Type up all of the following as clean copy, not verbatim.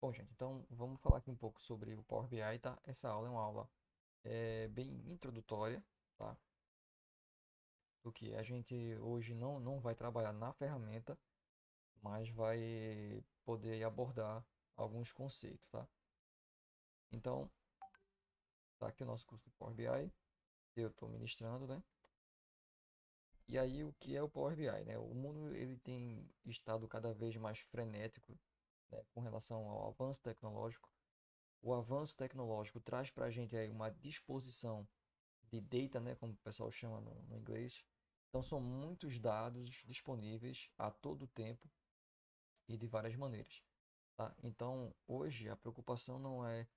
Bom, gente, então vamos falar aqui um pouco sobre o Power BI, tá? Essa aula é uma aula bem introdutória, tá? Do que a gente hoje não vai trabalhar na ferramenta, mas vai poder abordar alguns conceitos, tá? Então, tá aqui o nosso curso de Power BI, que eu estou ministrando, né? E aí, o que é o Power BI, né? O mundo ele tem estado cada vez mais frenético, né, com relação ao avanço tecnológico. O avanço tecnológico traz para a gente aí uma disposição de data, né, como o pessoal chama no inglês. Então são muitos dados disponíveis a todo tempo e de várias maneiras, tá? Então hoje a preocupação não é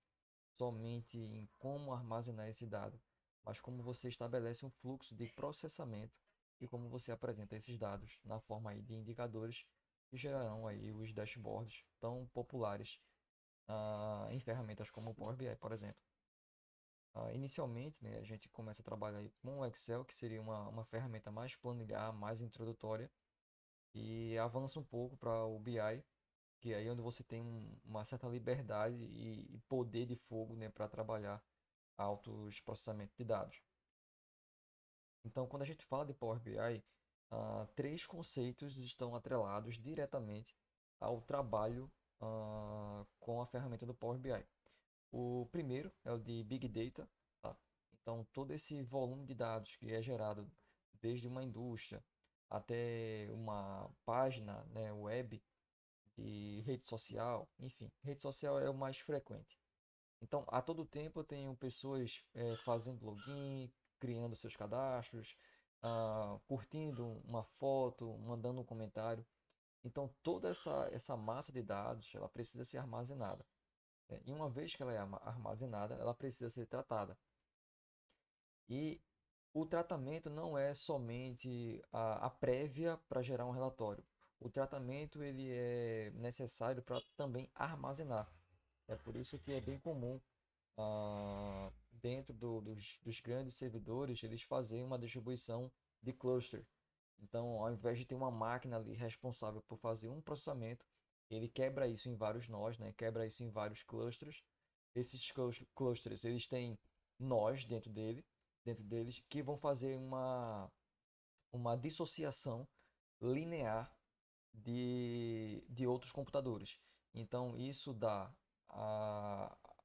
somente em como armazenar esse dado, mas como você estabelece um fluxo de processamento e como você apresenta esses dados na forma aí de indicadores que gerarão aí os dashboards tão populares em ferramentas como o Power BI, por exemplo. Inicialmente, né, a gente começa a trabalhar aí com o Excel, que seria uma ferramenta mais planilhar, mais introdutória, e avança um pouco para o BI, que é aí onde você tem uma certa liberdade e poder de fogo, né, para trabalhar altos processamento de dados. Então, quando a gente fala de Power BI, três conceitos estão atrelados diretamente ao trabalho com a ferramenta do Power BI. O primeiro é o de Big Data, tá? Então, todo esse volume de dados que é gerado desde uma indústria até uma página, né, web de rede social, enfim, rede social é o mais frequente. Então, a todo tempo eu tenho pessoas fazendo login, criando seus cadastros, curtindo uma foto, mandando um comentário. Então, toda essa massa de dados, ela precisa ser armazenada. E uma vez que ela é armazenada, ela precisa ser tratada. E o tratamento não é somente a prévia para gerar um relatório. O tratamento ele é necessário para também armazenar. É por isso que é bem comum dentro dos grandes servidores eles fazerem uma distribuição de cluster. Então, ao invés de ter uma máquina ali responsável por fazer um processamento, ele quebra isso em vários nós, né? Quebra isso em vários clusters. Esses clusters, eles têm nós dentro deles, que vão fazer uma dissociação linear de outros computadores. Então, isso dá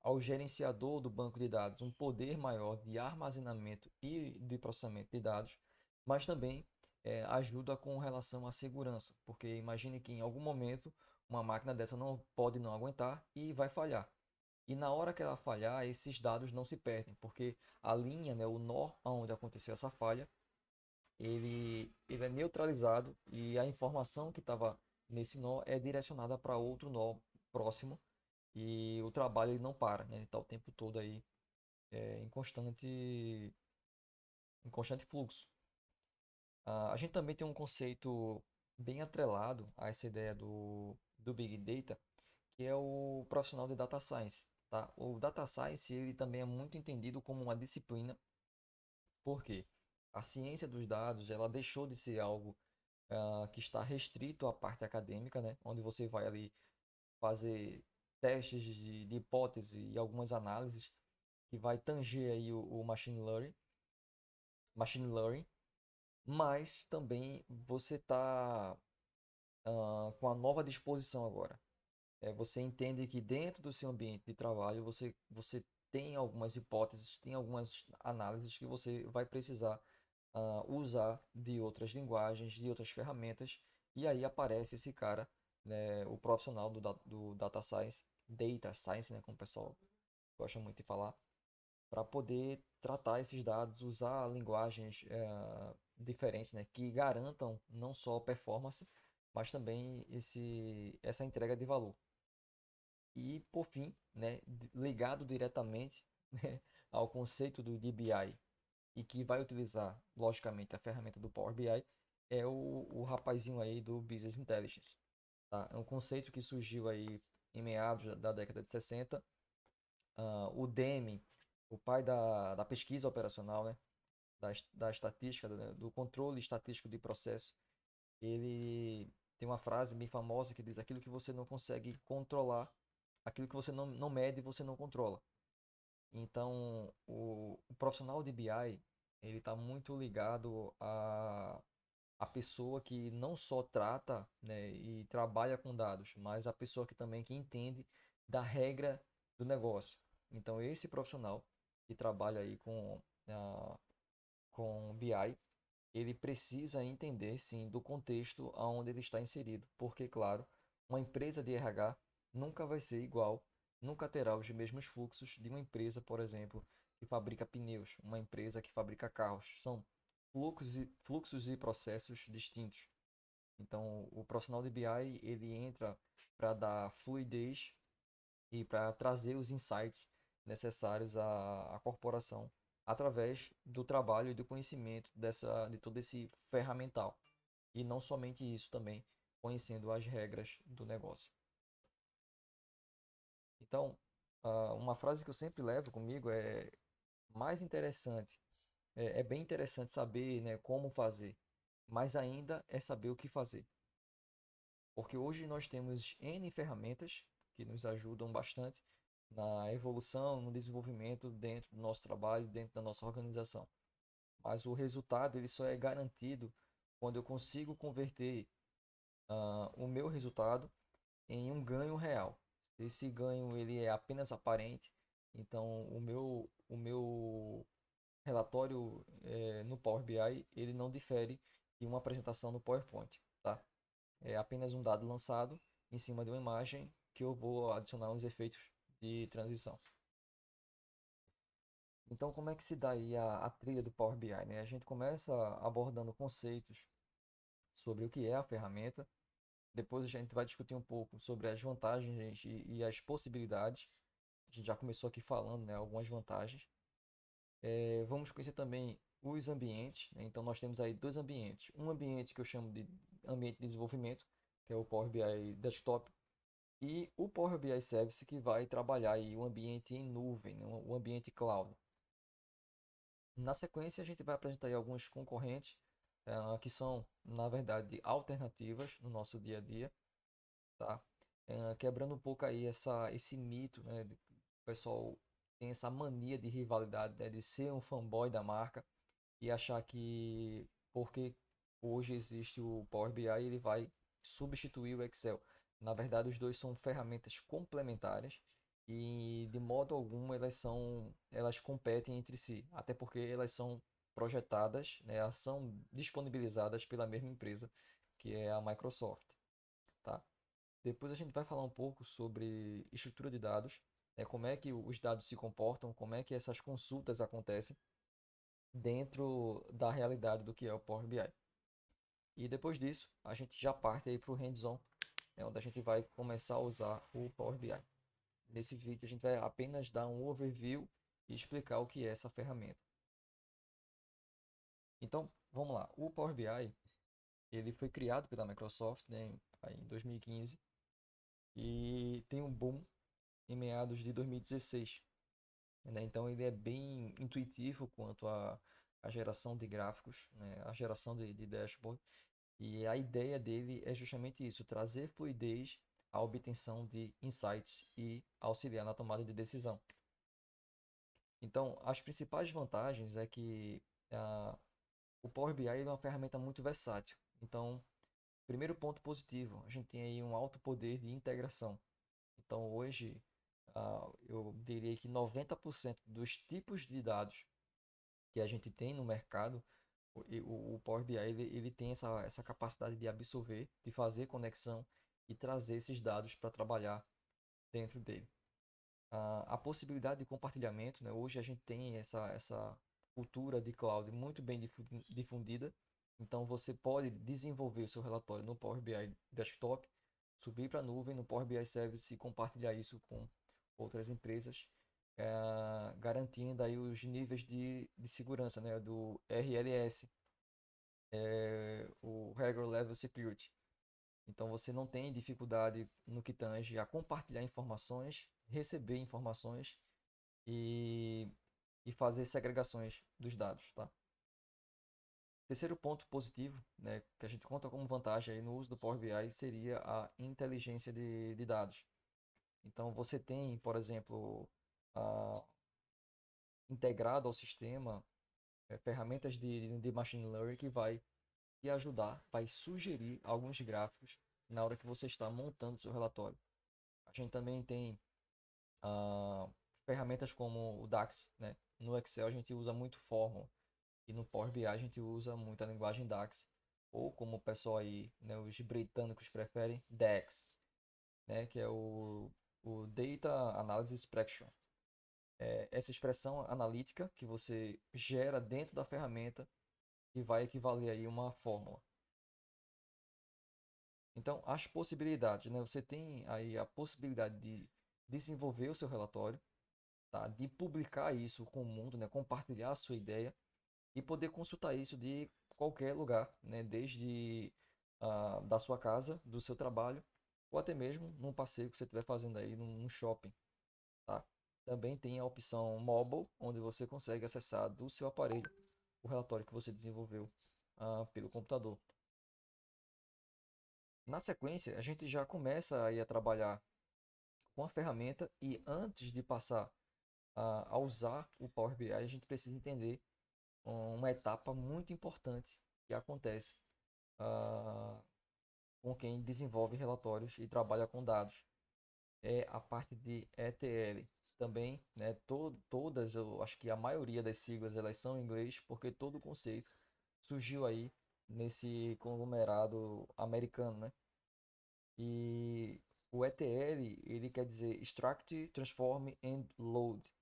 ao gerenciador do banco de dados um poder maior de armazenamento e de processamento de dados, mas também ajuda com relação à segurança, porque imagine que em algum momento uma máquina dessa não pode não aguentar e vai falhar. E na hora que ela falhar, esses dados não se perdem, porque a linha, né, o nó onde aconteceu essa falha, ele é neutralizado e a informação que estava nesse nó é direcionada para outro nó próximo e o trabalho ele não para, né? Ele está o tempo todo aí em constante fluxo. A gente também tem um conceito bem atrelado a essa ideia do Big Data, que é o profissional de Data Science. Tá? O Data Science ele também é muito entendido como uma disciplina, porque a ciência dos dados ela deixou de ser algo que está restrito à parte acadêmica, né? Onde você vai ali fazer testes de hipótese e algumas análises que vai tanger aí o machine learning, mas também você está com a nova disposição agora. Você entende que dentro do seu ambiente de trabalho você tem algumas hipóteses, tem algumas análises que você vai precisar usar de outras linguagens, de outras ferramentas, e aí aparece esse cara, né, o profissional do data science, né, como o pessoal gosta muito de falar, para poder tratar esses dados, usar linguagens diferentes, né, que garantam não só performance, mas também essa entrega de valor. E, por fim, né, ligado diretamente né, ao conceito do DBI e que vai utilizar, logicamente, a ferramenta do Power BI, é o rapazinho aí do Business Intelligence. Tá? É um conceito que surgiu aí em meados da década de 60. O Deming, o pai da pesquisa operacional, né? Da estatística, do controle estatístico de processo, ele tem uma frase bem famosa que diz: aquilo que você não consegue controlar, aquilo que você não mede, você não controla. Então, o profissional de BI, ele está muito ligado a pessoa que não só trata, né, e trabalha com dados, mas a pessoa que também que entende da regra do negócio. Então, esse profissional que trabalha aí com BI, ele precisa entender, sim, do contexto aonde ele está inserido, porque, claro, uma empresa de RH nunca vai ser igual, nunca terá os mesmos fluxos de uma empresa, por exemplo, que fabrica pneus, uma empresa que fabrica carros. São fluxos e processos distintos. Então, o profissional de BI, ele entra para dar fluidez e para trazer os insights necessários à corporação através do trabalho e do conhecimento de todo esse ferramental. E não somente isso também, conhecendo as regras do negócio. Então, uma frase que eu sempre levo comigo é mais interessante, é bem interessante saber, né, como fazer, mas ainda é saber o que fazer. Porque hoje nós temos N ferramentas que nos ajudam bastante na evolução, no desenvolvimento dentro do nosso trabalho, dentro da nossa organização. Mas o resultado ele só é garantido quando eu consigo converter o meu resultado em um ganho real. Se esse ganho ele é apenas aparente, então o meu relatório no Power BI ele não difere de uma apresentação no PowerPoint, tá? É apenas um dado lançado em cima de uma imagem que eu vou adicionar uns efeitos de transição. Então, como é que se dá aí a trilha do Power BI, né? A gente começa abordando conceitos sobre o que é a ferramenta, depois a gente vai discutir um pouco sobre as vantagens e as possibilidades. A gente já começou aqui falando, né, algumas vantagens. Vamos conhecer também os ambientes, né? Então, nós temos aí dois ambientes. Um ambiente que eu chamo de ambiente de desenvolvimento, que é o Power BI Desktop, e o Power BI Service que vai trabalhar aí o ambiente em nuvem, né, o ambiente cloud. Na sequência, a gente vai apresentar aí alguns concorrentes que são, na verdade, alternativas no nosso dia a dia, tá? Quebrando um pouco aí esse mito, né? O pessoal tem essa mania de rivalidade, né, de ser um fanboy da marca e achar que porque hoje existe o Power BI, ele vai substituir o Excel. Na verdade, os dois são ferramentas complementares e de modo algum elas competem entre si, até porque elas são projetadas, né, elas são disponibilizadas pela mesma empresa, que é a Microsoft, tá? Depois a gente vai falar um pouco sobre estrutura de dados, né, como é que os dados se comportam, como é que essas consultas acontecem dentro da realidade do que é o Power BI. E depois disso, a gente já parte aí para o hands-on, né, onde a gente vai começar a usar o Power BI. Nesse vídeo a gente vai apenas dar um overview e explicar o que é essa ferramenta. Então, vamos lá. O Power BI, ele foi criado pela Microsoft, né, em 2015 e tem um boom em meados de 2016, né? Então ele é bem intuitivo quanto à geração de gráficos, né? A geração de dashboard. E a ideia dele é justamente isso, trazer fluidez à obtenção de insights e auxiliar na tomada de decisão. Então, as principais vantagens é que o Power BI é uma ferramenta muito versátil. Então, primeiro ponto positivo, a gente tem aí um alto poder de integração. Então, hoje, eu diria que 90% dos tipos de dados que a gente tem no mercado, o Power BI ele tem essa capacidade de absorver, de fazer conexão e trazer esses dados para trabalhar dentro dele. A possibilidade de compartilhamento, né? Hoje a gente tem essa cultura de cloud muito bem difundida, então você pode desenvolver o seu relatório no Power BI Desktop, subir para a nuvem no Power BI Service e compartilhar isso com outras empresas, garantindo aí os níveis de segurança, né, do RLS, o Regular Level Security. Então você não tem dificuldade no que tange a compartilhar informações, receber informações e, e fazer segregações dos dados, tá? Terceiro ponto positivo, né, que a gente conta como vantagem aí no uso do Power BI seria a inteligência de dados. Então você tem, por exemplo, ah, integrado ao sistema ferramentas de machine learning que vai te ajudar, vai sugerir alguns gráficos na hora que você está montando seu relatório. A gente também tem ah, ferramentas como o DAX, né? No Excel a gente usa muito Fórmula e no Power BI a gente usa muito a linguagem DAX, ou como o pessoal aí, né, os britânicos preferem, DAX, né, que é o Data Analysis Expression. É essa expressão analítica que você gera dentro da ferramenta que vai equivaler aí uma fórmula. Então, as possibilidades, né? Você tem aí a possibilidade de desenvolver o seu relatório, tá? De publicar isso com o mundo, né? Compartilhar a sua ideia e poder consultar isso de qualquer lugar, né? Desde da sua casa, do seu trabalho, ou até mesmo num passeio que você estiver fazendo aí num shopping, tá? Também tem a opção mobile, onde você consegue acessar do seu aparelho o relatório que você desenvolveu pelo computador. Na sequência, a gente já começa aí a trabalhar com a ferramenta e antes de passar a usar o Power BI, a gente precisa entender uma etapa muito importante que acontece ah, com quem desenvolve relatórios e trabalha com dados. É a parte de ETL. Também, né, todas, eu acho que a maioria das siglas elas são em inglês, porque todo o conceito surgiu aí nesse conglomerado americano, né? E o ETL, ele quer dizer Extract, Transform and Load.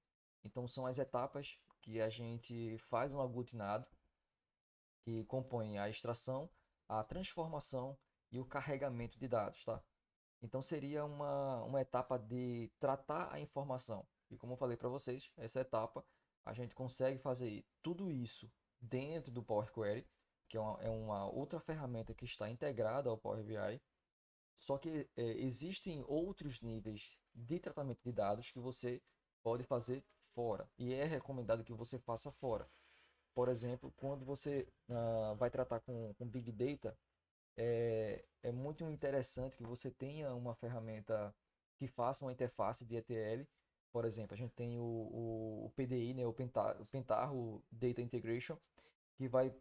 Então são as etapas que a gente faz um aglutinado que compõe a extração, a transformação e o carregamento de dados, tá? Então seria uma etapa de tratar a informação. E como eu falei para vocês, essa etapa a gente consegue fazer tudo isso dentro do Power Query, que é uma outra ferramenta que está integrada ao Power BI. Só que existem outros níveis de tratamento de dados que você pode fazer fora. E é recomendado que você faça fora. Por exemplo, quando você vai tratar com Big Data, é muito interessante que você tenha uma ferramenta que faça uma interface de ETL. Por exemplo, a gente tem o PDI, né, o Pentaho Data Integration, que vai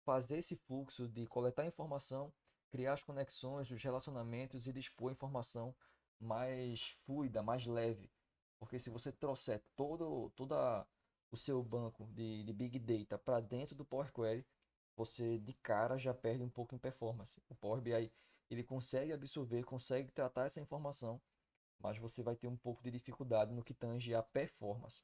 fazer esse fluxo de coletar informação, criar as conexões, os relacionamentos e dispor a informação mais fluida, mais leve. Porque se você trouxer toda o seu banco de Big Data para dentro do Power Query, você de cara já perde um pouco em performance. O Power BI ele consegue absorver, consegue tratar essa informação, mas você vai ter um pouco de dificuldade no que tange a performance.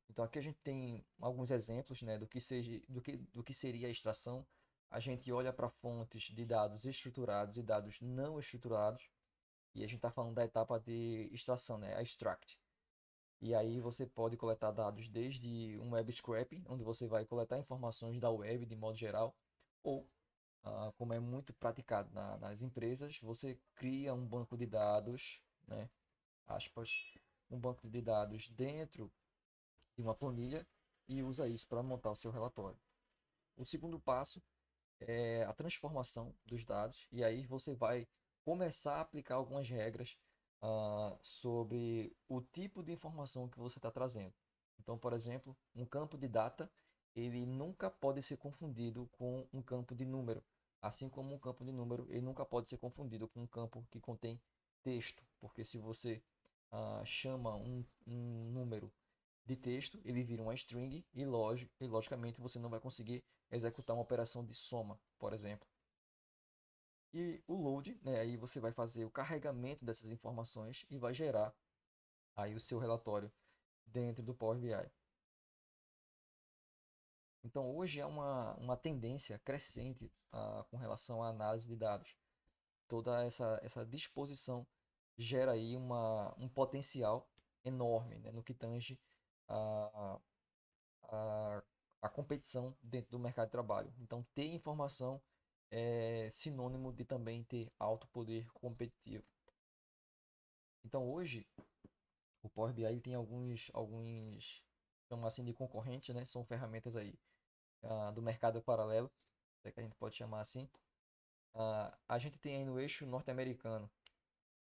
Então aqui a gente tem alguns exemplos, né, do que seria a extração. A gente olha para fontes de dados estruturados e dados não estruturados, e a gente está falando da etapa de extração, né, a extract. E aí você pode coletar dados desde um web scraping, onde você vai coletar informações da web de modo geral, ou, como é muito praticado nas empresas, você cria um banco de dados, né, aspas, um banco de dados dentro de uma planilha e usa isso para montar o seu relatório. O segundo passo é a transformação dos dados, e aí você vai começar a aplicar algumas regras sobre o tipo de informação que você está trazendo. Então, por exemplo, um campo de data ele nunca pode ser confundido com um campo de número, assim como um campo de número ele nunca pode ser confundido com um campo que contém texto, porque se você chama um número de texto, ele vira uma string e logicamente você não vai conseguir executar uma operação de soma, por exemplo. E o load, né, aí você vai fazer o carregamento dessas informações e vai gerar aí o seu relatório dentro do Power BI. Então hoje é uma tendência crescente com relação à análise de dados. Toda essa disposição gera aí um potencial enorme, né, no que tange a, a, a competição dentro do mercado de trabalho. Então, ter informação é sinônimo de também ter alto poder competitivo. Então, hoje, o Power BI ele tem alguns, chamamos assim, de concorrentes, né? São ferramentas aí do mercado paralelo, se é que a gente pode chamar assim, A gente tem aí no eixo norte-americano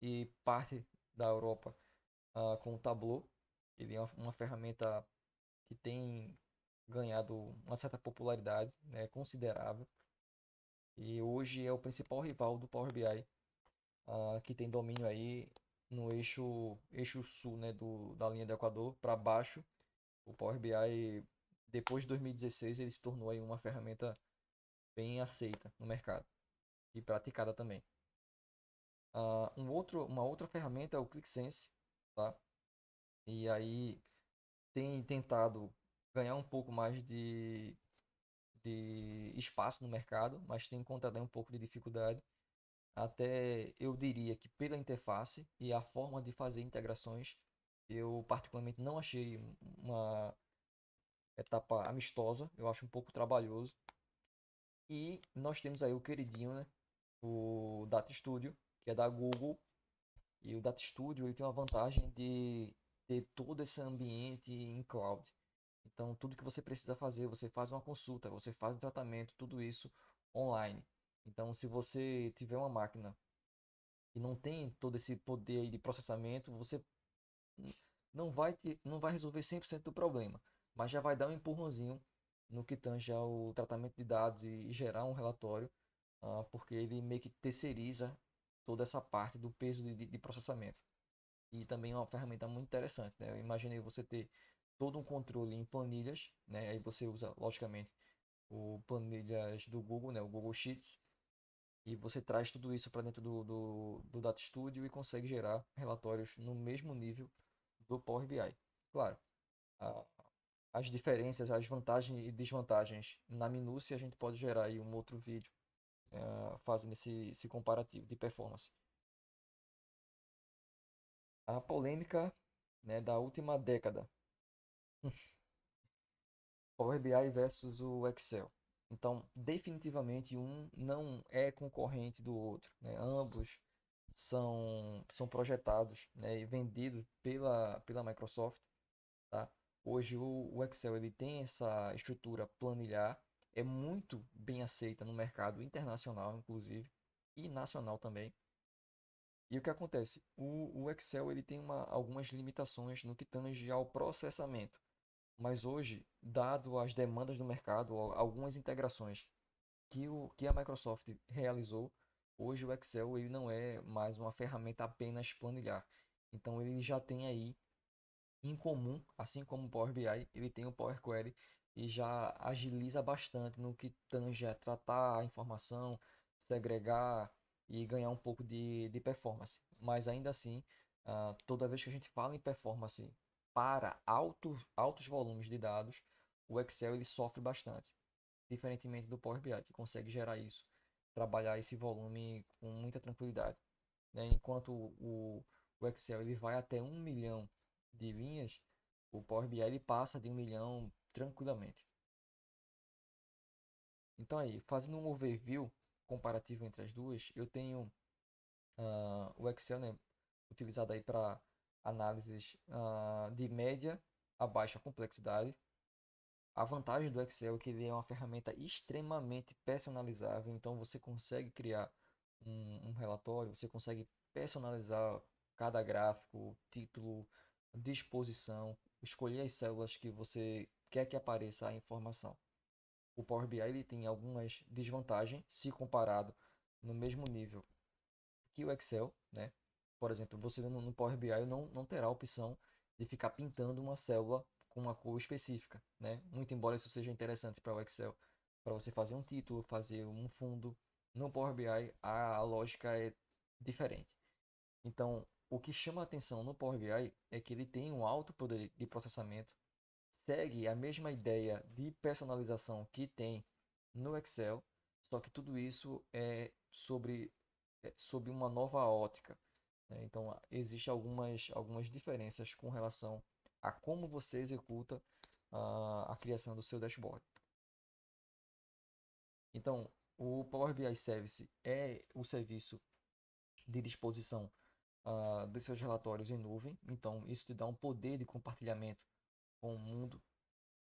e parte da Europa com o Tableau. Ele é uma ferramenta que tem ganhado uma certa popularidade, né, considerável. E hoje é o principal rival do Power BI, que tem domínio aí no eixo sul, né, da linha do Equador para baixo. O Power BI, depois de 2016, ele se tornou aí uma ferramenta bem aceita no mercado e praticada também. Uma outra ferramenta é o ClickSense, tá? E aí tem tentado ganhar um pouco mais de espaço no mercado, mas tem encontrado aí um pouco de dificuldade. Até eu diria que pela interface e a forma de fazer integrações, eu particularmente não achei uma etapa amistosa, eu acho um pouco trabalhoso. E nós temos aí o queridinho, né? O Data Studio, que é da Google. E o Data Studio ele tem uma vantagem de ter todo esse ambiente em cloud. Então, tudo que você precisa fazer, você faz uma consulta, você faz um tratamento, tudo isso online. Então, se você tiver uma máquina que não tem todo esse poder aí de processamento, você não vai resolver 100% do problema, mas já vai dar um empurrãozinho no que tange ao tratamento de dados e gerar um relatório, porque ele meio que terceiriza toda essa parte do peso de processamento. E também é uma ferramenta muito interessante, né? Eu imaginei você ter todo um controle em planilhas, né? Aí você usa, logicamente, o planilhas do Google, né? O Google Sheets, e você traz tudo isso para dentro do Data Studio e consegue gerar relatórios no mesmo nível do Power BI. Claro, a- as diferenças, as vantagens e desvantagens na minúcia a gente pode gerar aí um outro vídeo fazendo esse comparativo de performance. A polêmica, né, da última década, Power BI versus o Excel. Então, definitivamente um não é concorrente do outro, né? Ambos são projetados, né, e vendidos pela Microsoft, tá? Hoje o Excel ele tem essa estrutura planilhar, é muito bem aceita no mercado internacional, inclusive, e nacional também. E o que acontece? O Excel ele tem algumas limitações no que tange ao processamento. Mas hoje, dado as demandas do mercado, algumas integrações que a Microsoft realizou, hoje o Excel ele não é mais uma ferramenta apenas planilhar. Então ele já tem aí em comum, assim como o Power BI, ele tem o Power Query e já agiliza bastante no que tange a tratar a informação, segregar e ganhar um pouco de performance. Mas ainda assim, toda vez que a gente fala em performance para altos volumes de dados, o Excel ele sofre bastante, diferentemente do Power BI, que consegue gerar isso, trabalhar esse volume com muita tranquilidade, né? Enquanto o Excel ele vai até 1 milhão de linhas, o Power BI ele passa de 1 milhão tranquilamente. Então aí, fazendo um overview comparativo entre as duas, eu tenho o Excel, né, utilizado aí para análises de média a baixa complexidade. A vantagem do Excel é que ele é uma ferramenta extremamente personalizável, então você consegue criar um relatório, você consegue personalizar cada gráfico, título, disposição, escolher as células que você quer que apareça a informação. O Power BI ele tem algumas desvantagens se comparado no mesmo nível que o Excel, né? Por exemplo, você no Power BI não terá a opção de ficar pintando uma célula com uma cor específica, né? Muito embora isso seja interessante para o Excel, para você fazer um título, fazer um fundo, no Power BI a lógica é diferente. Então, o que chama a atenção no Power BI é que ele tem um alto poder de processamento, segue a mesma ideia de personalização que tem no Excel, só que tudo isso é sob uma nova ótica, né? Então, existem algumas diferenças com relação a como você executa a criação do seu dashboard. Então, o Power BI Service é o serviço de disposição dos seus relatórios em nuvem. Então, isso te dá um poder de compartilhamento com o mundo.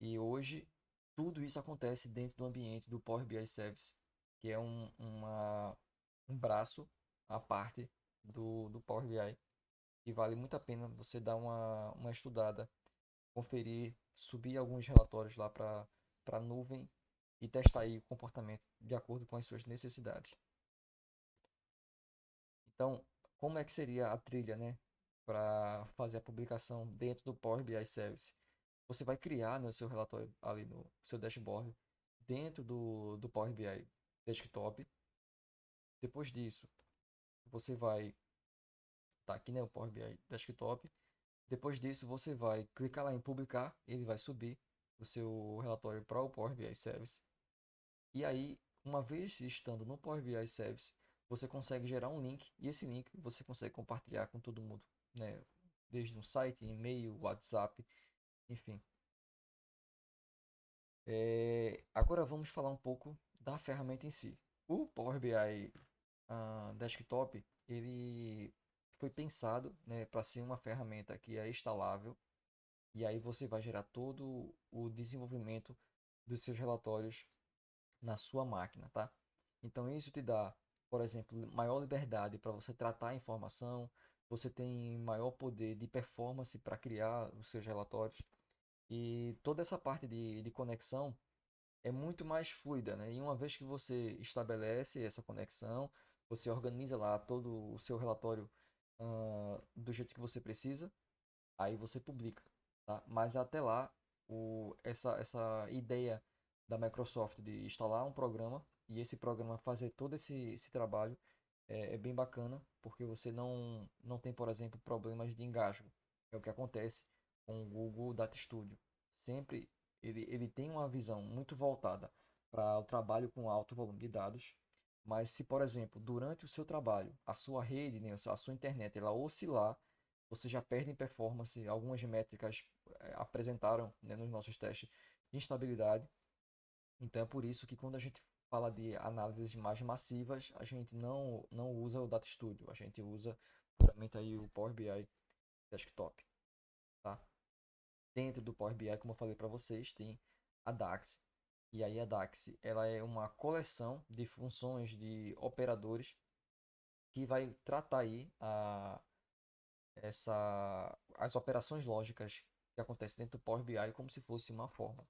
E hoje, tudo isso acontece dentro do ambiente do Power BI Service, que é um braço à parte do Power BI, e vale muito a pena você dar uma estudada, conferir, subir alguns relatórios lá para a nuvem e testar aí o comportamento de acordo com as suas necessidades. Então, como é que seria a trilha, né, para fazer a publicação dentro do Power BI Service? Você vai criar, né, o seu relatório ali no seu dashboard dentro do Power BI Desktop. Depois disso, você vai tá aqui, né, o Power BI Desktop. Depois disso, você vai clicar lá em publicar, ele vai subir o seu relatório para o Power BI Service. E aí, uma vez estando no Power BI Service, você consegue gerar um link e esse link você consegue compartilhar com todo mundo, né? Desde um site, e-mail, WhatsApp, enfim. Agora vamos falar um pouco da ferramenta em si. O Power BI Desktop, ele foi pensado, né, para ser uma ferramenta que é instalável, e aí você vai gerar todo o desenvolvimento dos seus relatórios na sua máquina, tá? Então isso te dá, por exemplo, maior liberdade para você tratar a informação, você tem maior poder de performance para criar os seus relatórios, e toda essa parte de conexão é muito mais fluida, né? E uma vez que você estabelece essa conexão, você organiza lá todo o seu relatório do jeito que você precisa, aí você publica, tá? Mas até lá, essa ideia da Microsoft de instalar um programa e esse programa fazer todo esse trabalho é bem bacana, porque você não tem, por exemplo, problemas de engasgo. É o que acontece com o Google Data Studio. Sempre ele tem uma visão muito voltada para o trabalho com alto volume de dados, mas se, por exemplo, durante o seu trabalho, a sua rede, né, a sua internet, ela oscilar, você já perde em performance. Algumas métricas apresentaram, né, nos nossos testes de instabilidade. Então é por isso que quando a gente fala de análises mais massivas, a gente não usa o Data Studio, a gente usa puramente aí o Power BI Desktop, tá? Dentro do Power BI, como eu falei para vocês, tem a DAX. E aí a DAX, ela é uma coleção de funções de operadores que vai tratar aí as operações lógicas que acontecem dentro do Power BI como se fosse uma fórmula.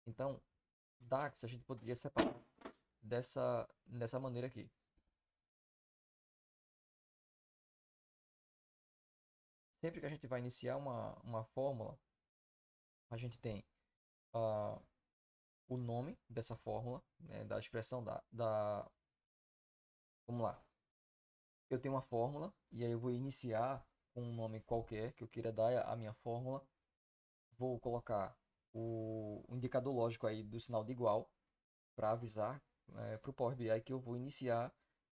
Então, DAX a gente poderia separar dessa maneira aqui. Sempre que a gente vai iniciar uma fórmula, a gente tem ah, o nome dessa fórmula, né, da expressão Vamos lá. Eu tenho uma fórmula e aí eu vou iniciar com um nome qualquer que eu queira dar à minha fórmula. Vou colocar o indicador lógico aí do sinal de igual para avisar para o Power BI que eu vou iniciar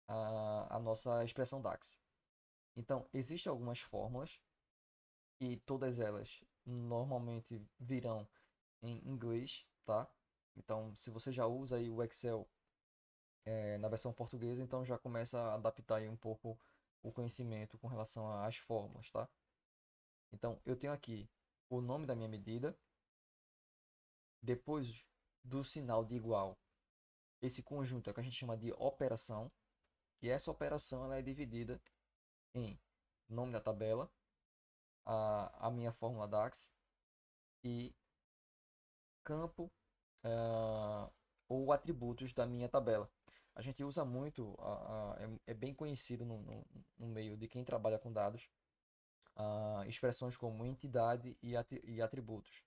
a nossa expressão DAX. Então, existem algumas fórmulas e todas elas normalmente virão em inglês, tá? Então, se você já usa aí o Excel na versão portuguesa, então já começa a adaptar aí um pouco o conhecimento com relação às fórmulas, tá? Então, eu tenho aqui o nome da minha medida, depois do sinal de igual, esse conjunto é o que a gente chama de operação, e essa operação ela é dividida em nome da tabela, a minha fórmula DAX e campo ou atributos da minha tabela. A gente usa muito, é bem conhecido no meio de quem trabalha com dados, expressões como entidade e atributos.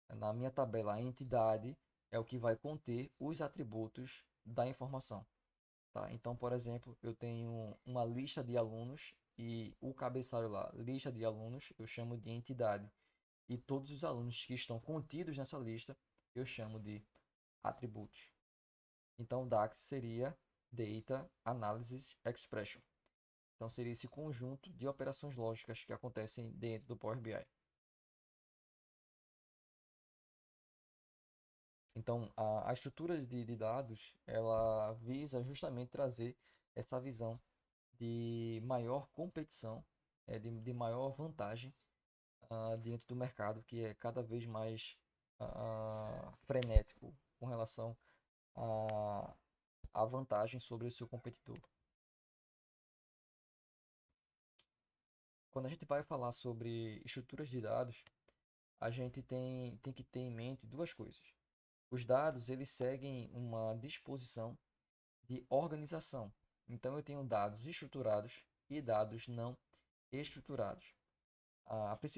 Na minha tabela, a entidade é o que vai conter os atributos da informação. Tá? Então, por exemplo, eu tenho uma lista de alunos e o cabeçalho lá, lista de alunos, eu chamo de entidade. E todos os alunos que estão contidos nessa lista, eu chamo de atributos. Então, DAX seria Data Analysis Expression. Então, seria esse conjunto de operações lógicas que acontecem dentro do Power BI. Então, a estrutura de dados, ela visa justamente trazer essa visão de maior competição, de maior vantagem dentro do mercado, que é cada vez mais frenético com relação a vantagem sobre o seu competidor. Quando a gente vai falar sobre estruturas de dados, a gente tem que ter em mente duas coisas. Os dados, eles seguem uma disposição de organização. Então, eu tenho dados estruturados e dados não estruturados.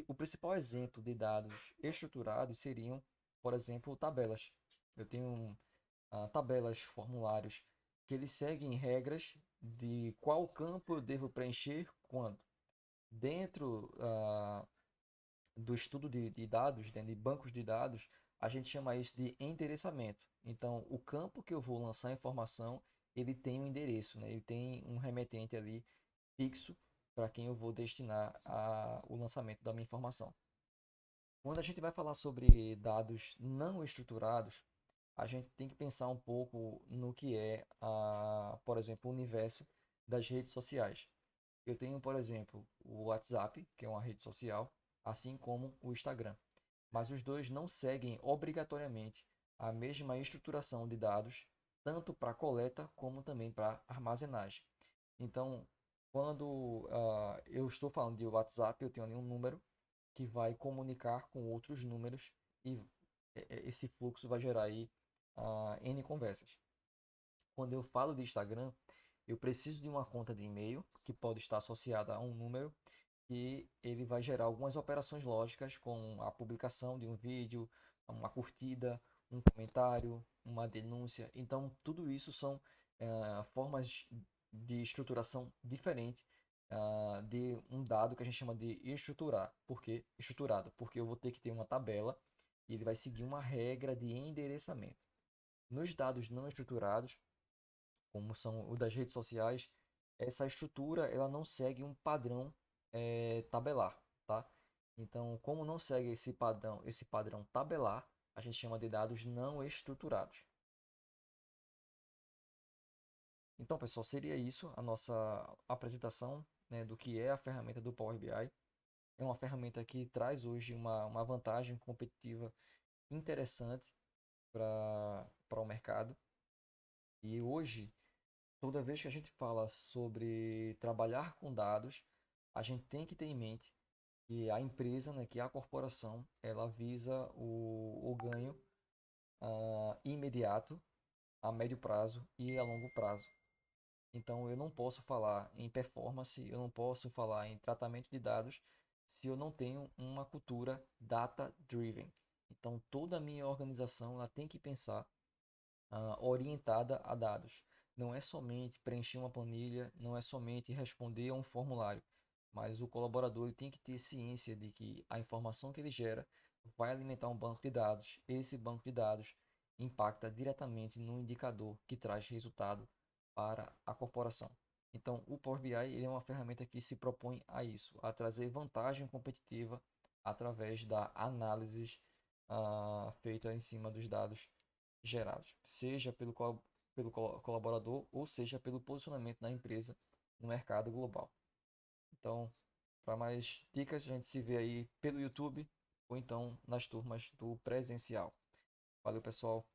O principal exemplo de dados estruturados seriam, por exemplo, tabelas. Eu tenho tabelas, formulários, que eles seguem regras de qual campo eu devo preencher quando. Dentro do estudo de dados, de bancos de dados, a gente chama isso de endereçamento. Então, o campo que eu vou lançar a informação, ele tem um endereço, né? Ele tem um remetente ali fixo para quem eu vou destinar o lançamento da minha informação. Quando a gente vai falar sobre dados não estruturados, a gente tem que pensar um pouco no que é, por exemplo, o universo das redes sociais. Eu tenho, por exemplo, o WhatsApp, que é uma rede social, assim como o Instagram. Mas os dois não seguem obrigatoriamente a mesma estruturação de dados, tanto para coleta como também para armazenagem. Então, quando eu estou falando de WhatsApp, eu tenho ali um número que vai comunicar com outros números e esse fluxo vai gerar aí N conversas. Quando eu falo de Instagram, eu preciso de uma conta de e-mail que pode estar associada a um número e ele vai gerar algumas operações lógicas com a publicação de um vídeo, uma curtida, um comentário, uma denúncia. Então, tudo isso são formas de estruturação diferente de um dado que a gente chama de estruturar. Por quê? Estruturado, porque eu vou ter que ter uma tabela e ele vai seguir uma regra de endereçamento. Nos dados não estruturados, como são o das redes sociais, essa estrutura ela não segue um padrão tabelar, tá? Então, como não segue esse padrão tabelar, a gente chama de dados não estruturados. Então, pessoal, seria isso a nossa apresentação, né, do que é a ferramenta do Power BI. É uma ferramenta que traz hoje uma vantagem competitiva interessante para o mercado. E hoje, toda vez que a gente fala sobre trabalhar com dados, a gente tem que ter em mente que a empresa, né, que a corporação, ela visa o ganho imediato, a médio prazo e a longo prazo. Então, eu não posso falar em performance, eu não posso falar em tratamento de dados se eu não tenho uma cultura data-driven. Então, toda a minha organização ela tem que pensar orientada a dados. Não é somente preencher uma planilha, não é somente responder a um formulário, mas o colaborador ele tem que ter ciência de que a informação que ele gera vai alimentar um banco de dados. Esse banco de dados impacta diretamente no indicador que traz resultado para a corporação. Então, o Power BI ele é uma ferramenta que se propõe a isso, a trazer vantagem competitiva através da análise feita em cima dos dados gerados, seja pelo colaborador ou seja pelo posicionamento da empresa no mercado global. Então, para mais dicas, a gente se vê aí pelo YouTube ou então nas turmas do presencial. Valeu, pessoal!